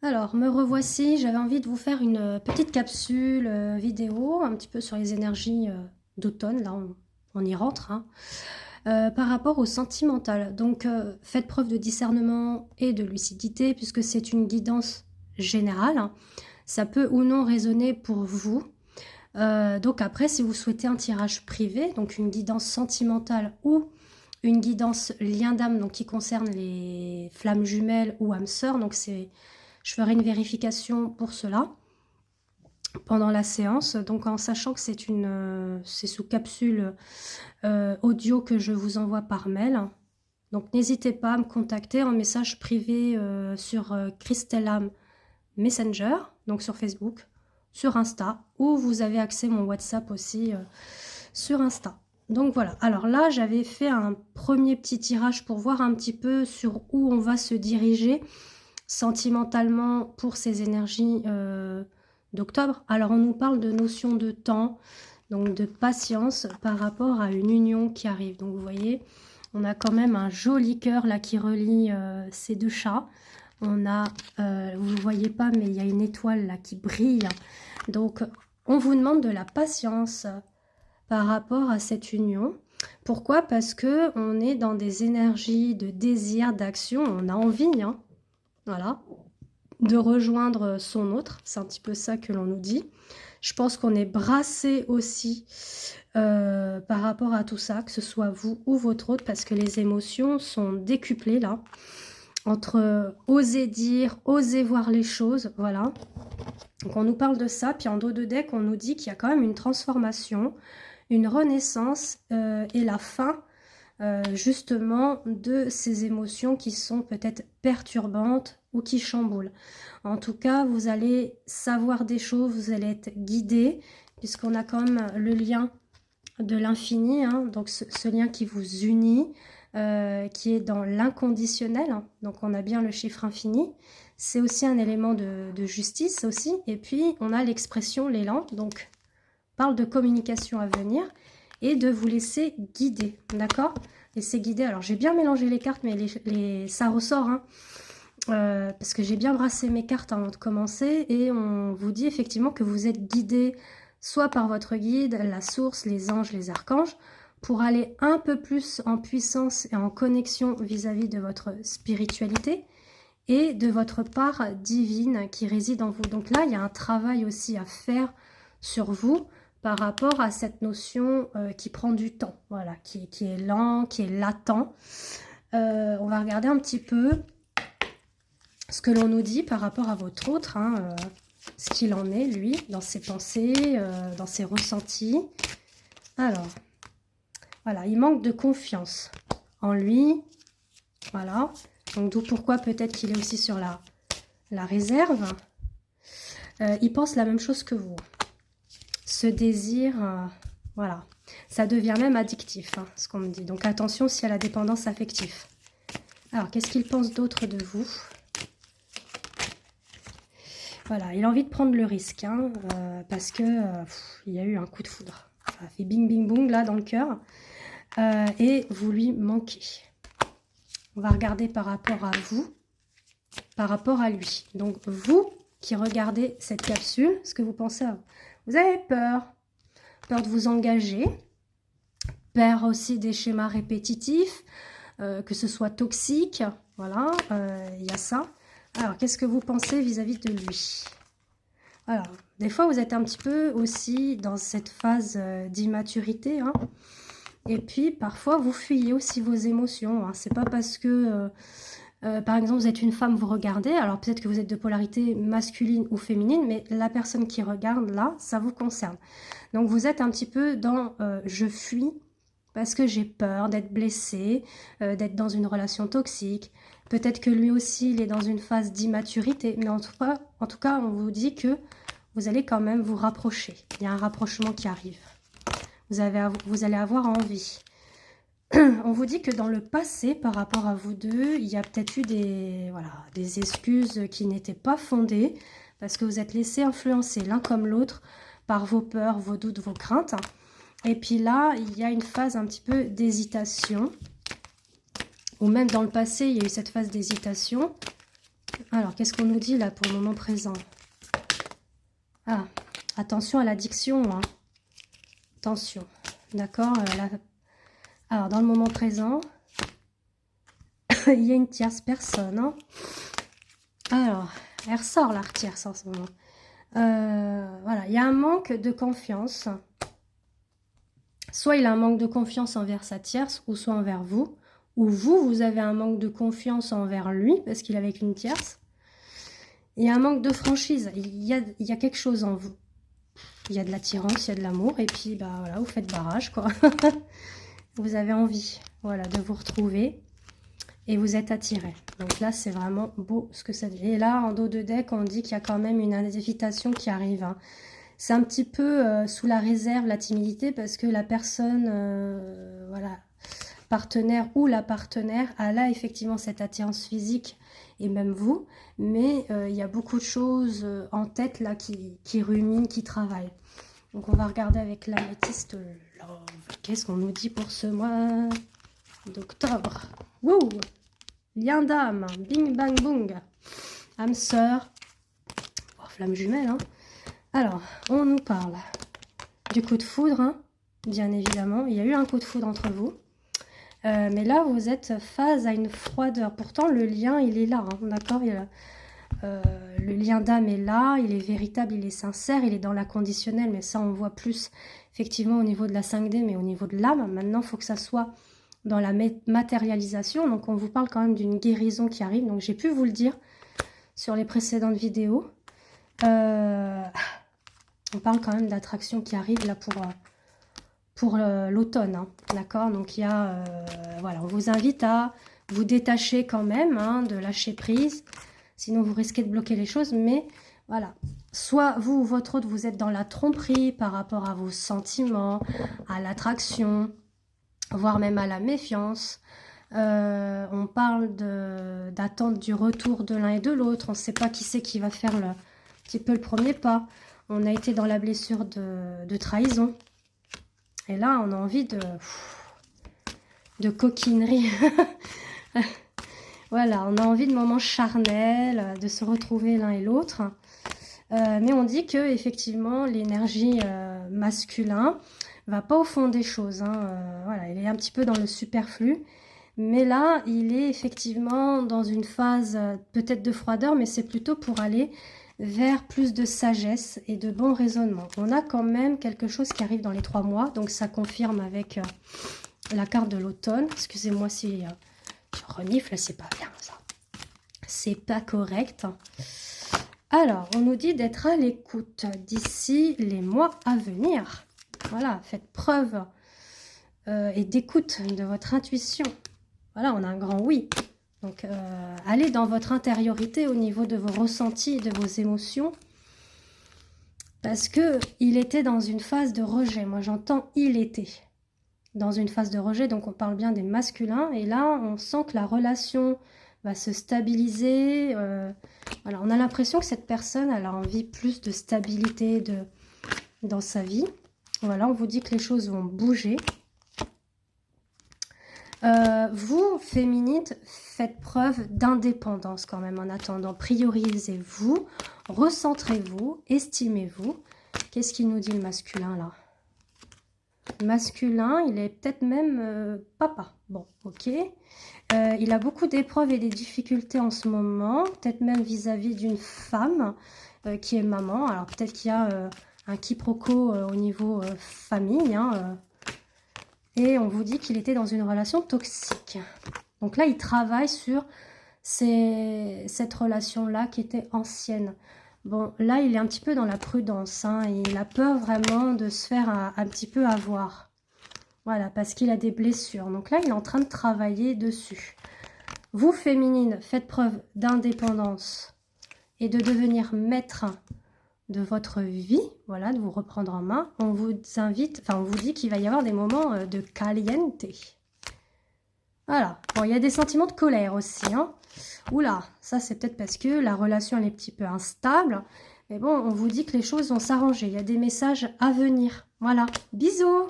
Alors, me revoici, j'avais envie de vous faire une petite capsule vidéo, un petit peu sur les énergies d'automne, là on y rentre, hein, par rapport au sentimental. Donc, faites preuve de discernement et de lucidité, puisque c'est une guidance générale, hein. Ça peut ou non résonner pour vous. Donc après, si vous souhaitez un tirage privé, donc une guidance sentimentale ou une guidance lien d'âme, donc qui concerne les flammes jumelles ou âmes sœurs, donc je ferai une vérification pour cela pendant la séance, donc en sachant que c'est sous capsule audio que je vous envoie par mail. Donc n'hésitez pas à me contacter en message privé sur Christellam Messenger, donc sur Facebook, sur Insta, ou vous avez accès à mon WhatsApp aussi sur Insta. Donc voilà, alors là j'avais fait un premier petit tirage pour voir un petit peu sur où on va se diriger sentimentalement pour ces énergies d'octobre. Alors on nous parle de notion de temps, donc de patience par rapport à une union qui arrive. Donc vous voyez, on a quand même un joli cœur là qui relie ces deux chats. On a, vous ne voyez pas, mais il y a une étoile là qui brille. Donc on vous demande de la patience par rapport à cette union. Pourquoi? Parce que on est dans des énergies de désir, d'action, on a envie, hein, voilà, de rejoindre son autre, c'est un petit peu ça que l'on nous dit. Je pense qu'on est brassé aussi par rapport à tout ça, que ce soit vous ou votre autre, parce que les émotions sont décuplées là, entre oser dire, oser voir les choses, voilà. Donc on nous parle de ça, puis en dos de deck, on nous dit qu'il y a quand même une transformation, une renaissance et la fin justement de ces émotions qui sont peut-être perturbantes ou qui chamboulent. En tout cas, vous allez savoir des choses, vous allez être guidé, puisqu'on a quand même le lien de l'infini, hein, donc ce lien qui vous unit, qui est dans l'inconditionnel, hein, donc on a bien le chiffre infini. C'est aussi un élément de justice aussi, et puis on a l'expression, l'élan, donc parle de communication à venir et de vous laisser guider, d'accord? Laisser guider, alors j'ai bien mélangé les cartes, mais ça ressort, hein, parce que j'ai bien brassé mes cartes avant de commencer, et on vous dit effectivement que vous êtes guidé soit par votre guide, la source, les anges, les archanges, pour aller un peu plus en puissance et en connexion vis-à-vis de votre spiritualité et de votre part divine qui réside en vous. Donc là, il y a un travail aussi à faire sur vous par rapport à cette notion qui prend du temps, voilà, qui est lent, qui est latent. On va regarder un petit peu ce que l'on nous dit par rapport à votre autre, hein, ce qu'il en est, lui, dans ses pensées, dans ses ressentis. Alors, voilà, il manque de confiance en lui, voilà. Donc d'où pourquoi peut-être qu'il est aussi sur la réserve. Il pense la même chose que vous. Ce désir, voilà, ça devient même addictif, hein, ce qu'on me dit. Donc attention s'il y a la dépendance affective. Alors, qu'est-ce qu'il pense d'autre de vous? Voilà, il a envie de prendre le risque, hein, parce que il y a eu un coup de foudre. Ça a fait bing bing boum là dans le cœur. Et vous lui manquez. On va regarder par rapport à vous, par rapport à lui. Donc vous qui regardez cette capsule, ce que vous pensez à vous. Vous avez peur de vous engager, peur aussi des schémas répétitifs, que ce soit toxique, voilà, il y a ça. Alors, qu'est-ce que vous pensez vis-à-vis de lui? Alors, des fois, vous êtes un petit peu aussi dans cette phase d'immaturité, hein. Et puis, parfois, vous fuyez aussi vos émotions, hein. C'est pas parce que, par exemple, vous êtes une femme, vous regardez, alors peut-être que vous êtes de polarité masculine ou féminine, mais la personne qui regarde, là, ça vous concerne. Donc, vous êtes un petit peu dans je fuis parce que j'ai peur d'être blessée, d'être dans une relation toxique. Peut-être que lui aussi, il est dans une phase d'immaturité, mais en tout cas, on vous dit que vous allez quand même vous rapprocher. Il y a un rapprochement qui arrive. Vous allez avoir envie. On vous dit que dans le passé, par rapport à vous deux, il y a peut-être eu des excuses qui n'étaient pas fondées, parce que vous êtes laissé influencer l'un comme l'autre par vos peurs, vos doutes, vos craintes. Et puis là, il y a une phase un petit peu d'hésitation. Ou même dans le passé, il y a eu cette phase d'hésitation. Alors, qu'est-ce qu'on nous dit là pour le moment présent? Ah, attention à l'addiction, hein. Attention, d'accord. Alors, dans le moment présent, il y a une tierce personne, hein. Alors, elle ressort la tierce en ce moment. Voilà, il y a un manque de confiance. Soit il a un manque de confiance envers sa tierce, ou soit envers vous. Ou vous avez un manque de confiance envers lui, parce qu'il est avec une tierce. Il y a un manque de franchise. Il y a quelque chose en vous. Il y a de l'attirance, il y a de l'amour. Et puis, bah voilà, vous faites barrage, quoi. Vous avez envie, voilà, de vous retrouver. Et vous êtes attiré. Donc là, c'est vraiment beau ce que ça dit. Et là, en dos de deck, on dit qu'il y a quand même une invitation qui arrive, hein. C'est un petit peu sous la réserve, la timidité, parce que la personne, voilà, partenaire ou la partenaire, a là effectivement cette attirance physique, et même vous, mais il y a beaucoup de choses en tête là qui ruminent, qui travaillent. Donc on va regarder avec l'améthyste love. Qu'est-ce qu'on nous dit pour ce mois d'octobre? Wouh! Lien d'âme, bing bang boom, âme sœur, oh, flamme jumelle, hein. Alors, on nous parle du coup de foudre, hein, bien évidemment. Il y a eu un coup de foudre entre vous. Mais là, vous êtes face à une froideur. Pourtant, le lien, il est là, hein, d'accord. Le lien d'âme est là, il est véritable, il est sincère, il est dans l'inconditionnel. Mais ça, on voit plus, effectivement, au niveau de la 5D, mais au niveau de l'âme. Maintenant, il faut que ça soit dans la matérialisation. Donc, on vous parle quand même d'une guérison qui arrive. Donc, j'ai pu vous le dire sur les précédentes vidéos. On parle quand même d'attraction qui arrive là pour l'automne, hein, d'accord. Donc il y a, voilà, on vous invite à vous détacher quand même, hein, de lâcher prise, sinon vous risquez de bloquer les choses. Mais voilà, soit vous ou votre autre, vous êtes dans la tromperie par rapport à vos sentiments, à l'attraction, voire même à la méfiance. On parle d'attente du retour de l'un et de l'autre. On ne sait pas qui c'est qui va faire un petit peu le premier pas. On a été dans la blessure de trahison. Et là, on a envie de coquinerie. Voilà, on a envie de moments charnels, de se retrouver l'un et l'autre. Mais on dit que effectivement, l'énergie masculin va pas au fond des choses, hein. Voilà, il est un petit peu dans le superflu. Mais là, il est effectivement dans une phase peut-être de froideur, mais c'est plutôt pour aller vers plus de sagesse et de bon raisonnement. On a quand même quelque chose qui arrive dans les 3 mois, donc ça confirme avec la carte de l'automne. Excusez-moi si je renifle, c'est pas bien ça. C'est pas correct. Alors, on nous dit d'être à l'écoute d'ici les mois à venir. Voilà, faites preuve et d'écoute de votre intuition. Voilà, on a un grand oui. Donc, allez dans votre intériorité au niveau de vos ressentis, de vos émotions. Parce que il était dans une phase de rejet. Moi, j'entends il était dans une phase de rejet. Donc, on parle bien des masculins. Et là, on sent que la relation va se stabiliser. Voilà, on a l'impression que cette personne, elle a envie plus de stabilité dans sa vie. Voilà, on vous dit que les choses vont bouger. Vous, féminines, faites preuve d'indépendance quand même en attendant. Priorisez-vous, recentrez-vous, estimez-vous. Qu'est-ce qu'il nous dit le masculin là? Le masculin, il est peut-être même papa. Bon, ok. Il a beaucoup d'épreuves et des difficultés en ce moment, peut-être même vis-à-vis d'une femme qui est maman. Alors peut-être qu'il y a un quiproquo au niveau famille, hein, et on vous dit qu'il était dans une relation toxique. Donc là, il travaille sur cette relation-là qui était ancienne. Bon, là, il est un petit peu dans la prudence, hein. Il a peur vraiment de se faire un petit peu avoir. Voilà, parce qu'il a des blessures. Donc là, il est en train de travailler dessus. Vous, féminines, faites preuve d'indépendance et de devenir maître de votre vie, voilà, de vous reprendre en main. On vous invite, enfin on vous dit qu'il va y avoir des moments de caliente. Voilà, bon, il y a des sentiments de colère aussi, hein. Oula, ça c'est peut-être parce que la relation elle est un petit peu instable, mais bon, on vous dit que les choses vont s'arranger, il y a des messages à venir. Voilà, bisous.